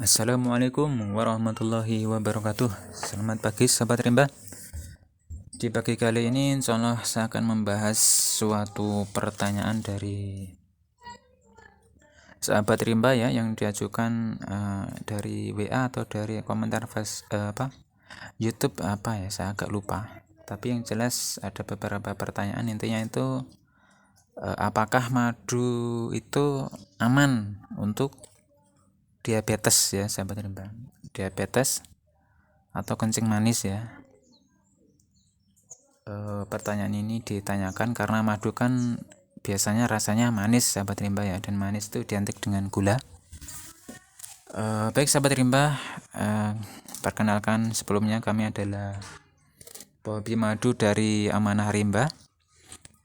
Assalamualaikum warahmatullahi wabarakatuh. Selamat pagi sahabat rimba. Di pagi kali ini insya Allah saya akan membahas suatu pertanyaan dari sahabat rimba ya, yang diajukan dari WA atau dari komentar YouTube apa ya, saya agak lupa. Tapi yang jelas ada beberapa pertanyaan, intinya itu apakah madu itu aman untuk diabetes ya sahabat rimba, diabetes atau kencing manis ya. Pertanyaan ini ditanyakan karena madu kan biasanya rasanya manis sahabat rimba ya, dan manis itu identik dengan gula. Baik sahabat rimba, perkenalkan sebelumnya kami adalah pehobi madu dari Amanah Rimba.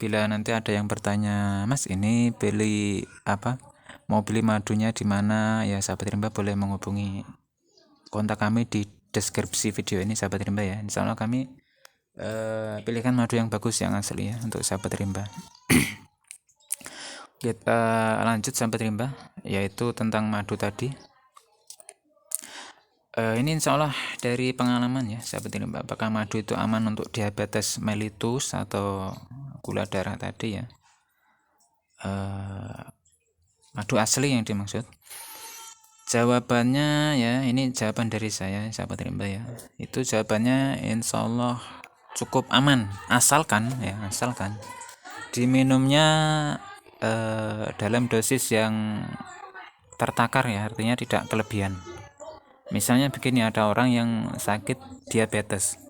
Bila nanti ada yang bertanya, Mas ini beli apa, mau beli madunya di mana ya, sahabat rimba boleh menghubungi kontak kami di deskripsi video ini sahabat rimba ya. Insya Allah kami pilihkan madu yang bagus, yang asli ya, untuk sahabat rimba. Kita lanjut sahabat rimba, yaitu tentang madu tadi. Ini insya Allah dari pengalaman ya sahabat rimba, apakah madu itu aman untuk diabetes mellitus atau gula darah tadi ya. Madu asli yang dimaksud. Jawabannya ya, ini jawaban dari saya sahabat rimba ya. Itu jawabannya insya Allah cukup aman, asalkan diminumnya dalam dosis yang tertakar ya, artinya tidak kelebihan. Misalnya begini, ada orang yang sakit diabetes,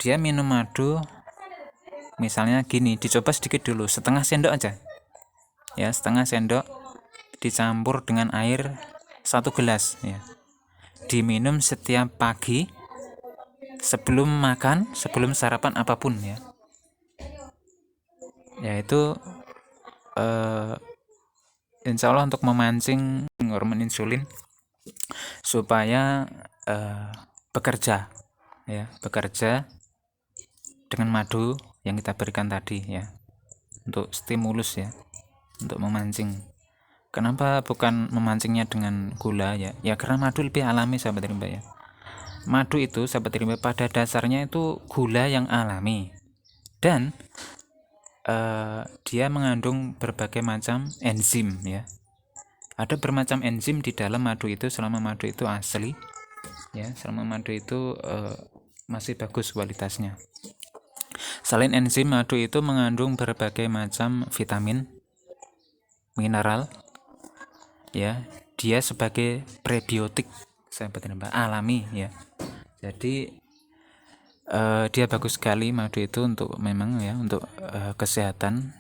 dia minum madu misalnya gini, dicoba sedikit dulu, setengah sendok aja ya, setengah sendok dicampur dengan air 1 gelas ya, diminum setiap pagi sebelum makan, sebelum sarapan apapun ya, yaitu insya Allah untuk memancing hormon insulin supaya bekerja dengan madu yang kita berikan tadi ya, untuk stimulus ya, untuk memancing. Kenapa bukan memancingnya dengan gula ya? Ya karena madu lebih alami sahabat rimba ya. Madu itu sahabat rimba pada dasarnya itu gula yang alami, dan dia mengandung berbagai macam enzim ya. Ada bermacam enzim di dalam madu itu, selama madu itu asli ya, selama madu itu masih bagus kualitasnya. Selain enzim, madu itu mengandung berbagai macam vitamin, mineral ya. Dia sebagai prebiotik sahabat rimba, alami ya. Jadi dia bagus sekali madu itu untuk memang ya, untuk kesehatan.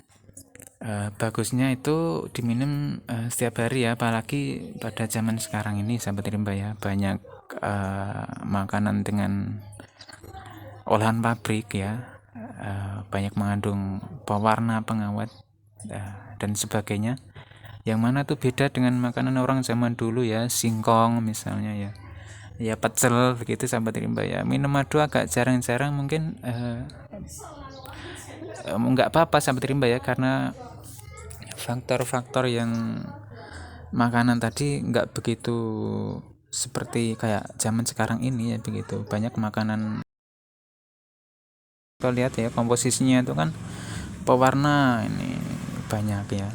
Bagusnya itu diminum setiap hari ya, apalagi pada zaman sekarang ini sahabat rimba ya, banyak makanan dengan olahan pabrik ya, banyak mengandung pewarna, pengawet dan sebagainya, yang mana tuh beda dengan makanan orang zaman dulu ya, singkong misalnya ya pecel begitu sahabat rimba ya. Minum madu agak jarang-jarang mungkin, nggak apa-apa sahabat rimba ya, karena faktor-faktor yang makanan tadi nggak begitu seperti kayak zaman sekarang ini ya, begitu banyak makanan. Kita lihat ya, komposisinya itu kan pewarna ini banyak ya,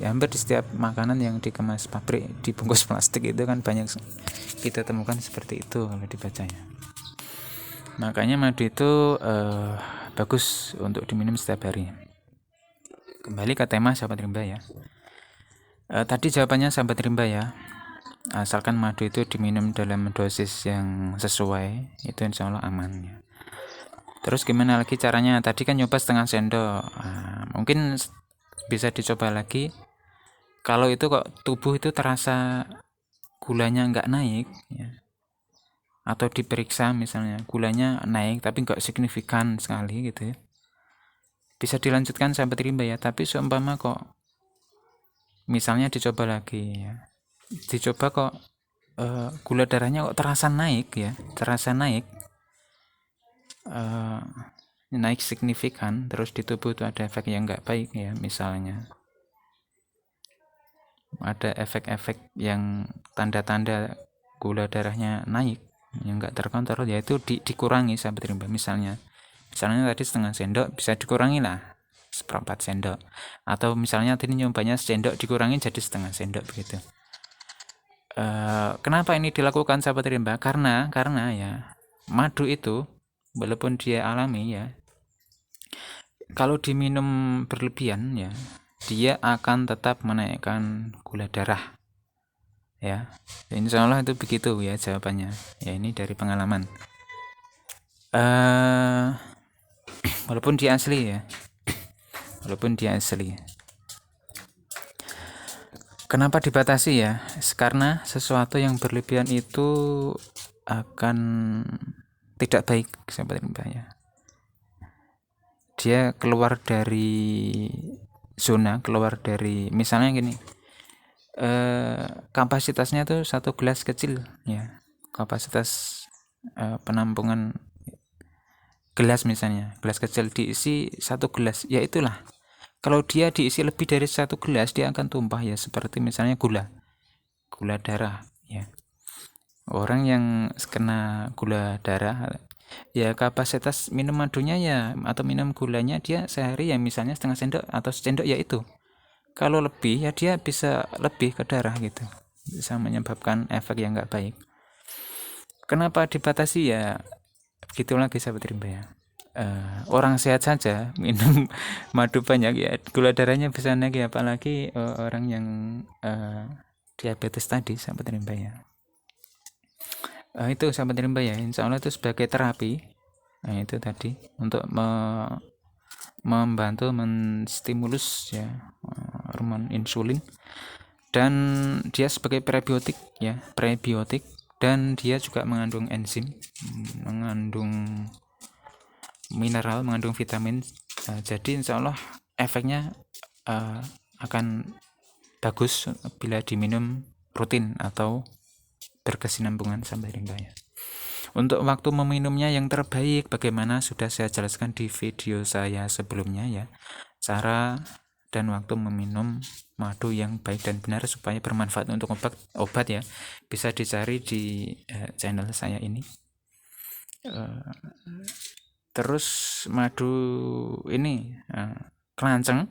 hampir di setiap makanan yang dikemas pabrik dibungkus plastik itu kan banyak kita temukan seperti itu kalau dibacanya. Makanya madu itu bagus untuk diminum setiap hari. Kembali ke tema sahabat rimba ya. Tadi jawabannya sahabat rimba ya, asalkan madu itu diminum dalam dosis yang sesuai, itu insya Allah aman ya. Terus gimana lagi caranya? Tadi kan nyoba setengah sendok, mungkin bisa dicoba lagi. Kalau itu kok tubuh itu terasa gulanya nggak naik ya, atau diperiksa misalnya gulanya naik tapi nggak signifikan sekali gitu ya, bisa dilanjutkan sahabat rimba ya. Tapi seumpama kok misalnya dicoba lagi ya, dicoba kok gula darahnya kok terasa naik ya, naik signifikan, terus di tubuh itu ada efek yang nggak baik ya, misalnya ada efek-efek yang tanda-tanda gula darahnya naik yang enggak terkontrol, yaitu dikurangi sahabat rimba. Misalnya tadi setengah sendok bisa dikurangi lah seperempat sendok, atau misalnya tadi nyobanya sendok dikurangi jadi setengah sendok begitu. Kenapa ini dilakukan sahabat rimba? Karena ya madu itu walaupun dia alami ya, kalau diminum berlebihan ya dia akan tetap menaikkan gula darah ya. Insya Allah itu begitu ya jawabannya ya, ini dari pengalaman. Walaupun dia asli ya, kenapa dibatasi ya? Karena sesuatu yang berlebihan itu akan tidak baik sahabat ya. Dia keluar dari zona, misalnya gini, kapasitasnya tuh 1 gelas kecil ya, kapasitas penampungan gelas, misalnya gelas kecil diisi 1 gelas, ya itulah, kalau dia diisi lebih dari 1 gelas dia akan tumpah ya, seperti misalnya gula darah ya. Orang yang kena gula darah ya, kapasitas minum madunya ya atau minum gulanya dia sehari ya misalnya setengah sendok atau sendok ya itu. Kalau lebih ya dia bisa lebih ke darah gitu, bisa menyebabkan efek yang nggak baik. Kenapa dibatasi ya? Begitu lagi sahabat rimba ya. Orang sehat saja minum madu banyak ya gula darahnya bisa naik ya, apalagi orang yang diabetes tadi sahabat rimba ya. Itu sahabat rimba ya, insya Allah itu sebagai terapi. Nah itu tadi untuk membantu menstimulus ya hormon insulin, dan dia sebagai prebiotik ya, dan dia juga mengandung enzim, mengandung mineral, mengandung vitamin. Jadi insya Allah efeknya akan bagus bila diminum rutin atau berkesinambungan sampai rimba ya. Untuk waktu meminumnya yang terbaik bagaimana sudah saya jelaskan di video saya sebelumnya ya, cara dan waktu meminum madu yang baik dan benar supaya bermanfaat untuk obat ya, bisa dicari di channel saya ini. Terus madu ini kelanceng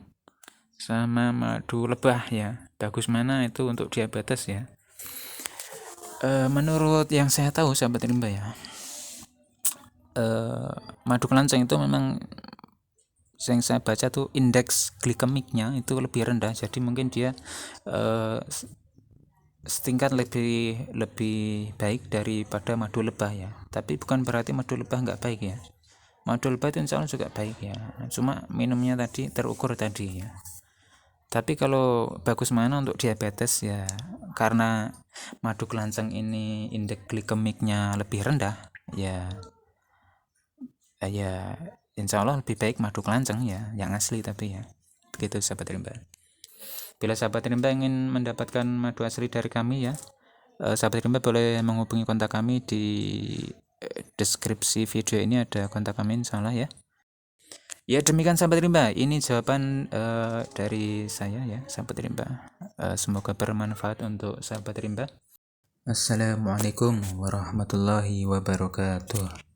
sama madu lebah ya, bagus mana itu untuk diabetes ya? Menurut yang saya tahu sahabat rimba ya, madu kelanceng itu memang yang saya baca tuh indeks glikemiknya itu lebih rendah, jadi mungkin dia setingkat lebih baik daripada madu lebah ya. Tapi bukan berarti madu lebah nggak baik ya, madu lebah itu insya Allah juga baik ya, cuma minumnya tadi terukur tadi ya. Tapi kalau bagus mana untuk diabetes ya, karena madu kelanceng ini indeks glikemiknya lebih rendah ya insya Allah lebih baik madu kelanceng ya, yang asli tapi ya. Begitu sahabat rimba. Bila sahabat rimba ingin mendapatkan madu asli dari kami ya, sahabat rimba boleh menghubungi kontak kami di deskripsi video ini, ada kontak kami insya Allah ya. Ya demikian sahabat rimba, ini jawaban dari saya ya sahabat rimba. Semoga bermanfaat untuk sahabat rimba. Assalamualaikum warahmatullahi wabarakatuh.